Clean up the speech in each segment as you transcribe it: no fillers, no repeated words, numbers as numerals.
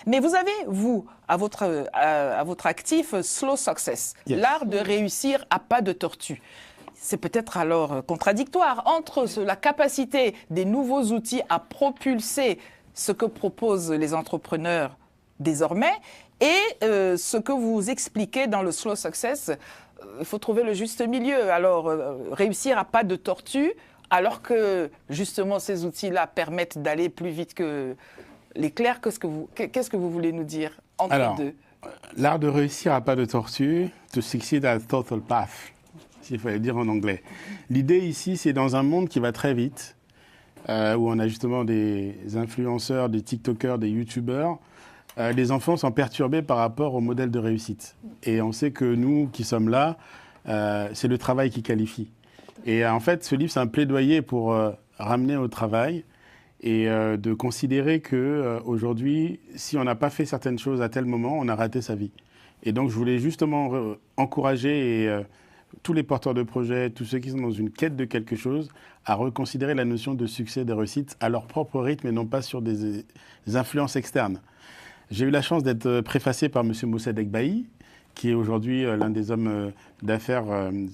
Mais vous avez, vous, à votre actif, Slow Success, l'art de réussir à pas de tortue. C'est peut-être alors contradictoire entre la capacité des nouveaux outils à propulser ce que proposent les entrepreneurs désormais et ce que vous expliquez dans le Slow Success. Il faut trouver le juste milieu. Alors, réussir à pas de tortue, alors que justement ces outils-là permettent d'aller plus vite que l'éclair. Qu'est-ce que vous voulez nous dire entre deux? L'art de réussir à pas de tortue, to succeed at total path, s'il fallait dire en anglais. L'idée ici, c'est dans un monde qui va très vite, où on a justement des influenceurs, des TikTokers, des YouTubers, les enfants sont perturbés par rapport au modèle de réussite. Et on sait que nous qui sommes là, c'est le travail qui qualifie. Et en fait, ce livre, c'est un plaidoyer pour ramener au travail et de considérer qu'aujourd'hui, si on n'a pas fait certaines choses à tel moment, on a raté sa vie. Et donc, je voulais justement encourager tous les porteurs de projets, tous ceux qui sont dans une quête de quelque chose, à reconsidérer la notion de succès et de réussite à leur propre rythme et non pas sur des influences externes. J'ai eu la chance d'être préfacé par M. Mossadegh Bailly, qui est aujourd'hui l'un des hommes d'affaires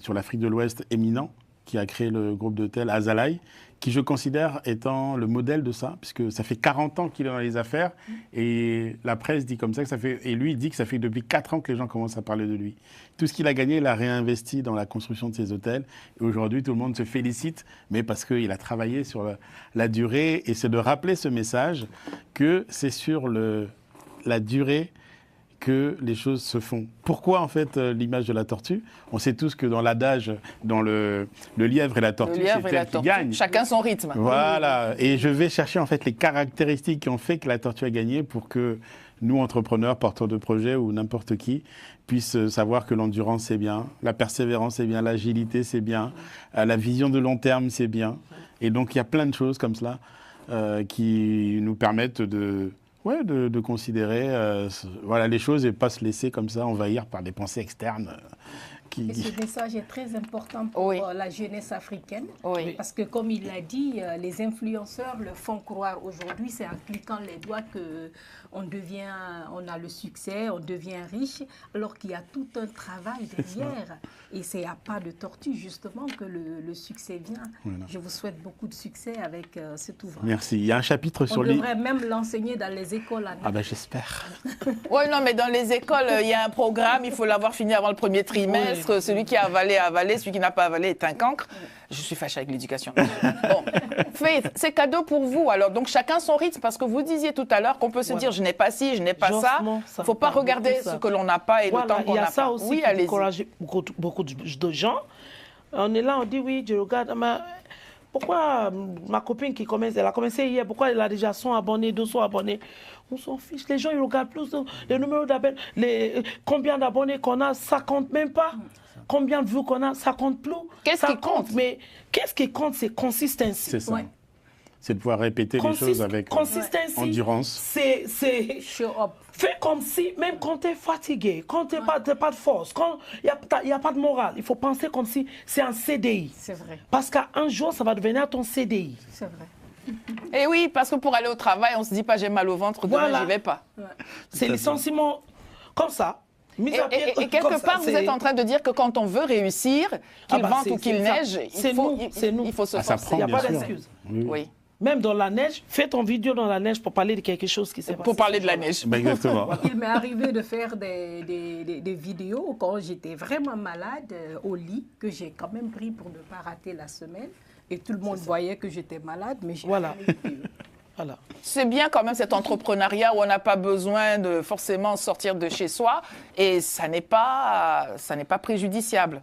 sur l'Afrique de l'Ouest éminent, qui a créé le groupe d'hôtels Azalai, qui je considère étant le modèle de ça, puisque ça fait 40 ans qu'il est dans les affaires, et la presse dit comme ça, et lui dit que ça fait depuis 4 ans que les gens commencent à parler de lui. Tout ce qu'il a gagné, il a réinvesti dans la construction de ses hôtels, et aujourd'hui tout le monde se félicite, mais parce qu'il a travaillé sur la durée, et c'est de rappeler ce message que c'est sur la durée que les choses se font. Pourquoi, en fait, l'image de la tortue? On sait tous que dans l'adage, dans le lièvre et la tortue, c'est elle qui gagne. Chacun son rythme. Voilà. Et je vais chercher, en fait, les caractéristiques qui ont fait que la tortue a gagné pour que nous, entrepreneurs, porteurs de projets ou n'importe qui, puissent savoir que l'endurance, c'est bien, la persévérance, c'est bien, l'agilité, c'est bien, la vision de long terme, c'est bien. Et donc, il y a plein de choses comme cela qui nous permettent de considérer les choses et pas se laisser comme ça envahir par des pensées externes. Et ce message est très important pour la jeunesse africaine, parce que comme il l'a dit, les influenceurs le font croire aujourd'hui, c'est en cliquant les doigts qu'on a le succès, on devient riche, alors qu'il y a tout un travail derrière. Et c'est à pas de tortue justement que le succès vient. Voilà. Je vous souhaite beaucoup de succès avec cet ouvrage. Merci. Il y a un chapitre sur lui. On devrait même l'enseigner dans les écoles. Ah ben j'espère. Oui, non, mais dans les écoles, il y a un programme, il faut l'avoir fini avant le premier trimestre. Celui qui a avalé, a avalé. Celui qui n'a pas avalé est un cancre. Je suis fâchée avec l'éducation. Bon, Faith, c'est cadeau pour vous. Alors, donc, chacun son rythme, parce que vous disiez tout à l'heure qu'on peut se dire, je n'ai pas ci, je n'ai pas ça. Il ne faut pas regarder ce que l'on n'a pas et le temps qu'on n'a pas. Il y a ça aussi qui encourage beaucoup de gens. On est là, on dit, oui, je regarde. Pourquoi ma copine qui commence, elle a commencé hier, pourquoi elle a déjà 100 abonnés, 200 abonnés? On s'en fiche, les gens ils regardent plus les numéros d'appels, combien d'abonnés qu'on a, ça compte même pas. Combien de vues qu'on a, ça compte plus. Qu'est-ce qui compte? Mais qu'est-ce qui compte, c'est consistency. C'est ça. Ouais. C'est de pouvoir répéter les choses avec endurance. C'est show up. Fais comme si, même quand tu es fatigué, quand tu n'as pas de force, quand il n'y a pas de morale, il faut penser comme si c'est un CDI. C'est vrai. Parce qu'un jour, ça va devenir ton CDI. C'est vrai. Et oui, parce que pour aller au travail, on ne se dit pas j'ai mal au ventre, demain j'y vais pas. Ouais. C'est les sentiments comme ça. Et quelque part, vous êtes en train de dire que quand on veut réussir, qu'il vente ou qu'il neige, il faut se forcer. Il n'y a pas d'excuse. Oui. Même dans la neige, fais ton vidéo dans la neige pour parler de quelque chose qui s'est passé. Pour parler de la neige. Ben exactement. Il m'est arrivé de faire des vidéos quand j'étais vraiment malade au lit, que j'ai quand même pris pour ne pas rater la semaine. Et tout le monde voyait que j'étais malade, mais j'ai Voilà. Voilà. C'est bien quand même cet entrepreneuriat où on n'a pas besoin de forcément sortir de chez soi et ça n'est pas préjudiciable.